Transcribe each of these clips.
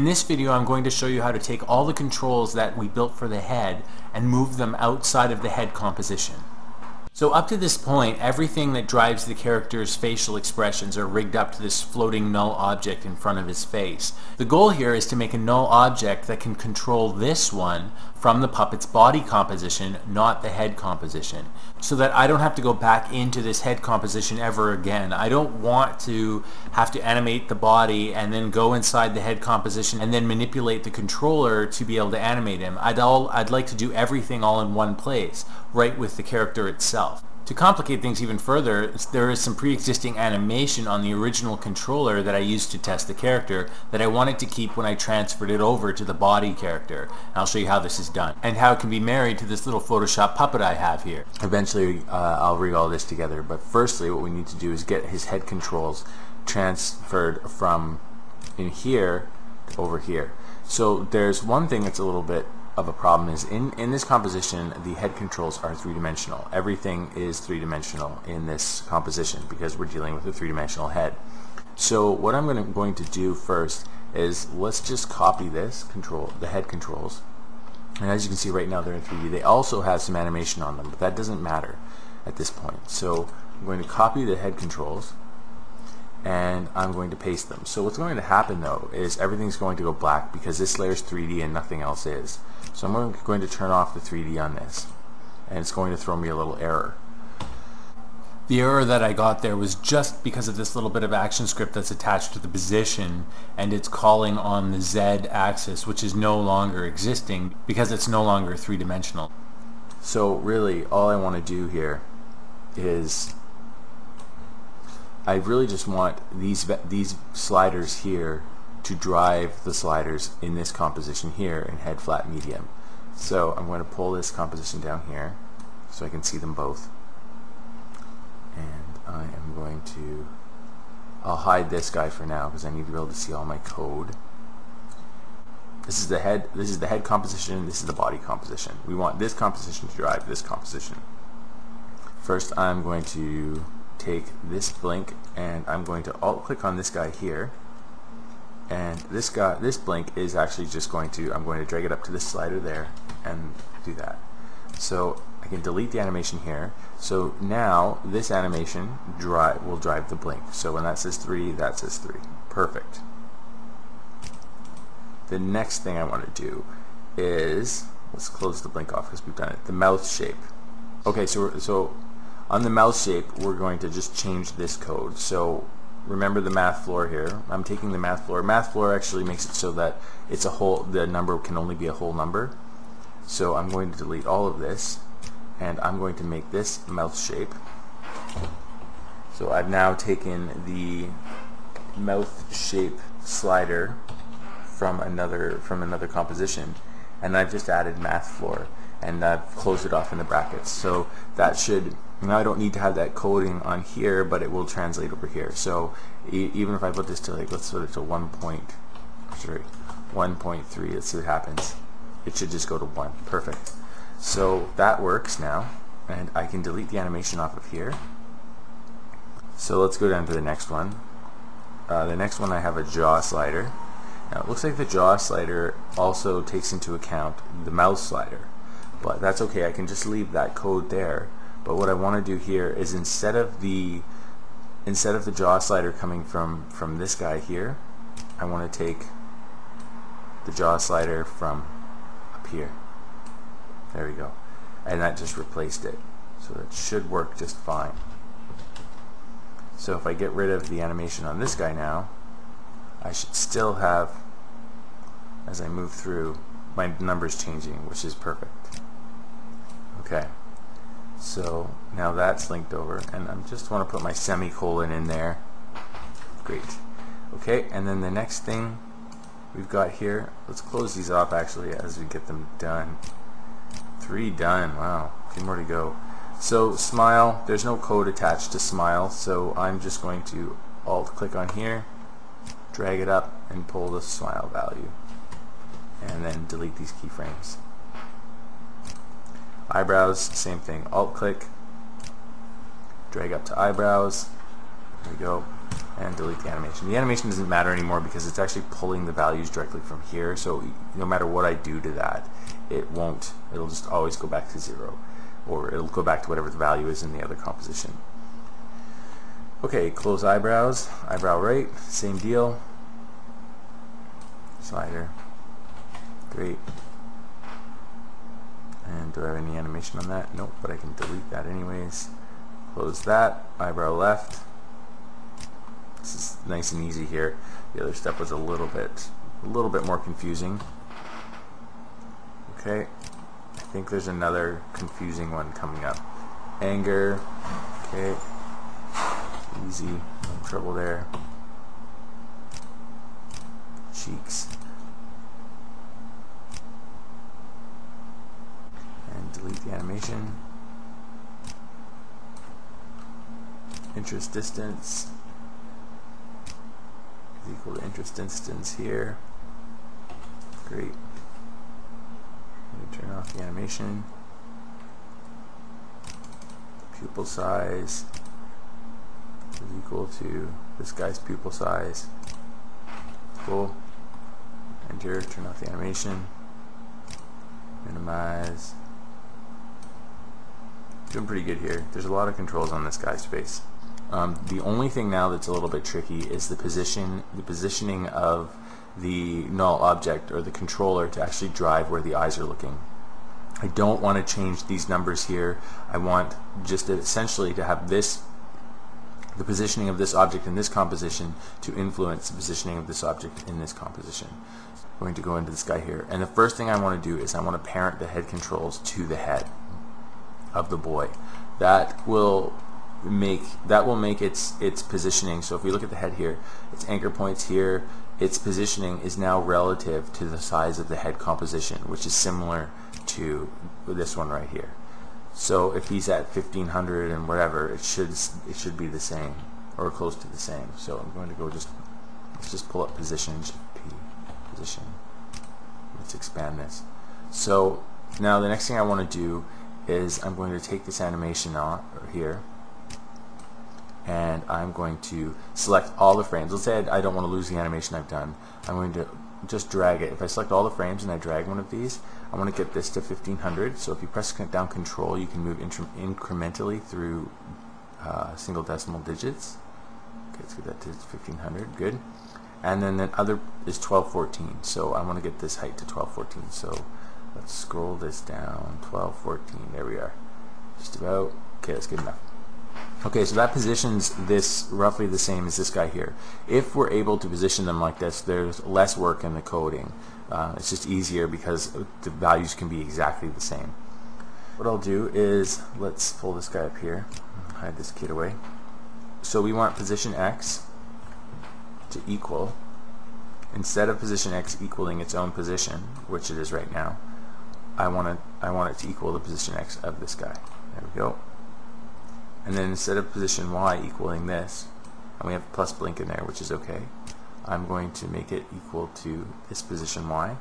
In this video, I'm going to show you how to take all the controls that we built for the head and move them outside of the head composition. So up to this point, everything that drives the character's facial expressions are rigged up to this floating null object in front of his face. The goal here is to make a null object that can control this one from the puppet's body composition, not the head composition, so that I don't have to go back into this head composition ever again. I don't want to have to animate the body and then go inside the head composition and then manipulate the controller to be able to animate him. I'd like to do everything all in one place, right with the character itself. To complicate things even further, there is some pre-existing animation on the original controller that I used to test the character that I wanted to keep when I transferred it over to the body character. I'll show you how this is done and how it can be married to this little Photoshop puppet I have here. Eventually I'll rig all this together, but firstly what we need to do is get his head controls transferred from in here to over here. So there's one thing that's a little bit of a problem is in this composition the head controls are three-dimensional. Everything is three-dimensional in this composition because we're dealing with a three-dimensional head. So what I'm going to do first is let's just copy this control, the head controls, and as you can see right now they're in 3D. They also have some animation on them, but that doesn't matter at this point. So I'm going to copy the head controls and I'm going to paste them. So what's going to happen though is everything's going to go black because this layer is 3D and nothing else is. So I'm going to turn off the 3D on this, and it's going to throw me a little error. The error that I got there was just because of this little bit of action script that's attached to the position, and it's calling on the Z axis, which is no longer existing because it's no longer three-dimensional. So really all I want to do here is I really just want these sliders here to drive the sliders in this composition here in head, flat, medium. So I'm going to pull this composition down here so I can see them both, and I am going to I'll hide this guy for now because I need to be able to see all my code. This is the head composition, this is the body composition. We want this composition to drive this composition. First I'm going to take this blink and I'm going to alt click on this guy here, and this blink is actually just I'm going to drag it up to this slider there and do that. So I can delete the animation here. So now this animation will drive the blink. So when that says 3, that says 3. Perfect. The next thing I want to do is, let's close the blink off because we've done it, the mouth shape. Okay, so on the mouth shape we're going to just change this code. So remember the math floor here. I'm taking the math floor. Math floor actually makes it so that it's a whole, the number can only be a whole number. So I'm going to delete all of this and I'm going to make this mouth shape. So I've now taken the mouth shape slider from another composition and I've just added math floor and I've closed it off in the brackets. So that should, now I don't need to have that coding on here, but it will translate over here. So even if I put this to, like, let's put it to 1.3, let's see what happens. It should just go to 1. Perfect. So that works now, and I can delete the animation off of here. So let's go down to the next one. The next one I have a jaw slider. Now it looks like the jaw slider also takes into account the mouth slider, but that's okay. I can just leave that code there. But what I want to do here is instead of the jaw slider coming from this guy here, I want to take the jaw slider from up here. There we go. And that just replaced it. So that should work just fine. So if I get rid of the animation on this guy now, I should still have, as I move through, my numbers changing, which is perfect. Okay. So now that's linked over, and I just want to put my semicolon in there. Great. Okay, and then the next thing we've got here, let's close these off actually as we get them done. 3 done. Wow, 2 more to go. So smile, there's no code attached to smile, so I'm just going to alt click on here, drag it up and pull the smile value, and then delete these keyframes. Eyebrows, same thing. Alt click, drag up to eyebrows. There we go. and delete the animation. The animation doesn't matter anymore because it's actually pulling the values directly from here, so no matter what I do to that, it'll just always go back to 0, or it'll go back to whatever the value is in the other composition. Okay, close eyebrows, eyebrow right, same deal, slider, great. And do I have any animation on that? Nope, but I can delete that anyways. Close that, eyebrow left. This is nice and easy here. The other step was a little bit more confusing. Okay, I think there's another confusing one coming up. Anger, okay, easy, no trouble there. Cheeks. And delete the animation. Interest distance is equal to interest distance here. Great. Let me turn off the animation. Pupil size is equal to this guy's pupil size. Cool. Enter, turn off the animation. Minimize. Doing pretty good here. There's a lot of controls on this guy's face. The only thing now that's a little bit tricky is the positioning of the null object or the controller to actually drive where the eyes are looking. I don't want to change these numbers here. I want just essentially to have the positioning of this object in this composition to influence the positioning of this object in this composition. I'm going to go into this guy here, and the first thing I want to do is I want to parent the head controls to the head of the boy. That will make its positioning. So if we look at the head here, its anchor points here, its positioning is now relative to the size of the head composition, which is similar to this one right here. So if he's at 1500 and whatever, it should be the same or close to the same. So I'm going to go let's just pull up position, P, position. Let's expand this. So now the next thing I want to do is I'm going to take this animation out here, and I'm going to select all the frames. Let's say I don't want to lose the animation I've done. I'm going to just drag it. If I select all the frames and I drag one of these, I want to get this to 1500. So if you press down Control, you can move incrementally through single decimal digits. Okay, let's get that to 1500. Good. And then the other is 1214. So I want to get this height to 1214. So let's scroll this down. 1214. There we are. Just about. Okay, that's good enough. Okay, so that positions this roughly the same as this guy here. If we're able to position them like this, there's less work in the coding. It's just easier because the values can be exactly the same. What I'll do is, let's pull this guy up here, hide this kid away. So we want position X to equal, instead of position X equaling its own position, which it is right now, I want it to equal the position X of this guy. There we go. And then instead of position Y equaling this, and we have plus blink in there, which is okay, I'm going to make it equal to this position Y.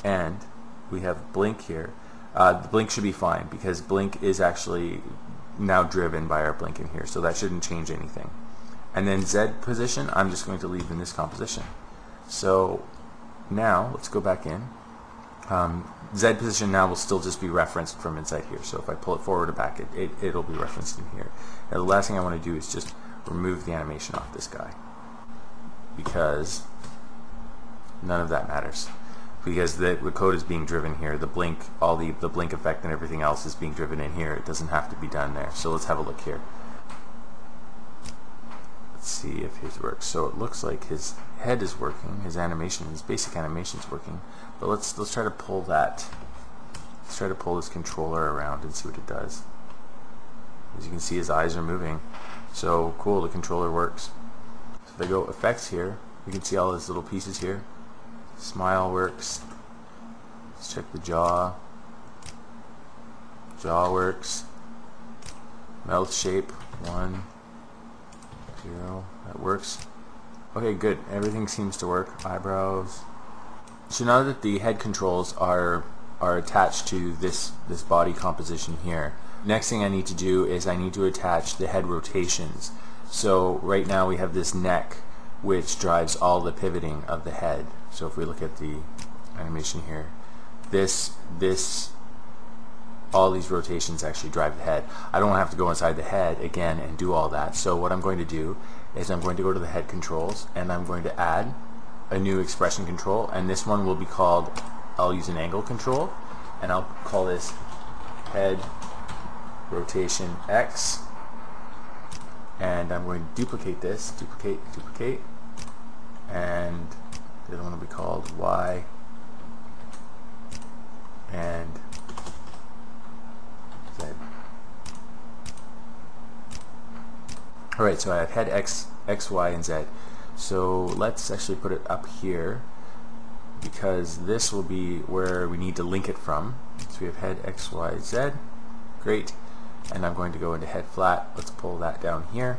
And we have blink here. The blink should be fine because blink is actually now driven by our blink in here, so that shouldn't change anything. And then Z position, I'm just going to leave in this composition. So now let's go back in. Z position now will still just be referenced from inside here. So if I pull it forward or back, it'll be referenced in here. Now the last thing I want to do is just remove the animation off this guy, because none of that matters. Because the code is being driven here. The blink, all the blink effect and everything else is being driven in here. It doesn't have to be done there. So let's have a look here. Let's see if his works. So it looks like his head is working, his animation, his basic animation is working. But let's try to pull that. Let's try to pull this controller around and see what it does. As you can see, his eyes are moving. So cool, the controller works. So if I go effects here, you can see all these little pieces here. Smile works. Let's check the jaw. Jaw works. Mouth shape, 1, 0. That works. Okay, good. Everything seems to work. Eyebrows. So now that the head controls are attached to this body composition here, next thing I need to do is I need to attach the head rotations So right now we have this neck which drives all the pivoting of the head. So if we look at the animation here, all these rotations actually drive the head. I don't have to go inside the head again and do all that. So what I'm going to do is I'm going to go to the head controls and I'm going to add a new expression control, and this one will be called, I'll use an angle control, and I'll call this head rotation X, and I'm going to duplicate this, duplicate, and the other one will be called Y and Z. Alright, so I have head X, Y, and Z. So let's actually put it up here, because this will be where we need to link it from. So we have head X, Y, Z. Great. And I'm going to go into head flat. Let's pull that down here.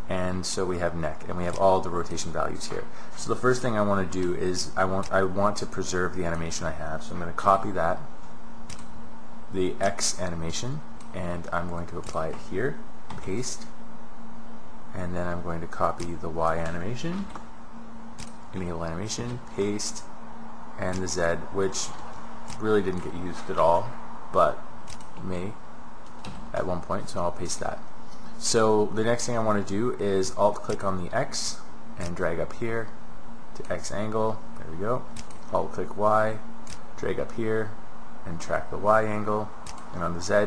And so we have neck, and we have all the rotation values here. So the first thing I want to do is I want to preserve the animation I have. So I'm going to copy that, the X animation, and I'm going to apply it here, paste, and then I'm going to copy the Y animation, enable animation, paste, and the Z, which really didn't get used at all, but may at one point, so I'll paste that. So the next thing I want to do is alt click on the X and drag up here to X angle. There we go. Alt click Y, drag up here and track the Y angle, and on the Z,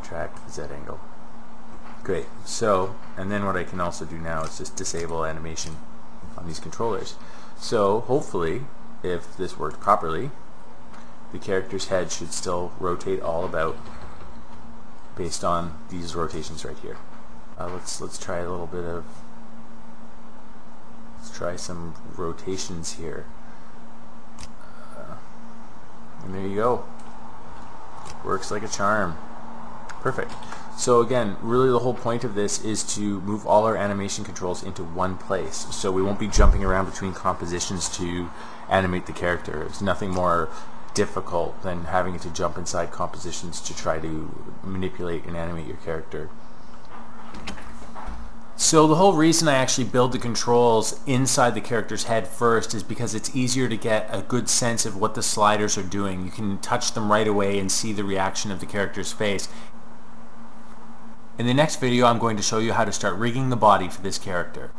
track the Z angle. Great. So, and then what I can also do now is just disable animation on these controllers. So hopefully, if this worked properly, the character's head should still rotate all about based on these rotations right here. Let's try a little bit of, let's try some rotations here. And there you go. Works like a charm. Perfect. So again, really the whole point of this is to move all our animation controls into one place. So we won't be jumping around between compositions to animate the character. It's nothing more difficult than having to jump inside compositions to try to manipulate and animate your character. So the whole reason I actually build the controls inside the character's head first is because it's easier to get a good sense of what the sliders are doing. You can touch them right away and see the reaction of the character's face. In the next video, I'm going to show you how to start rigging the body for this character.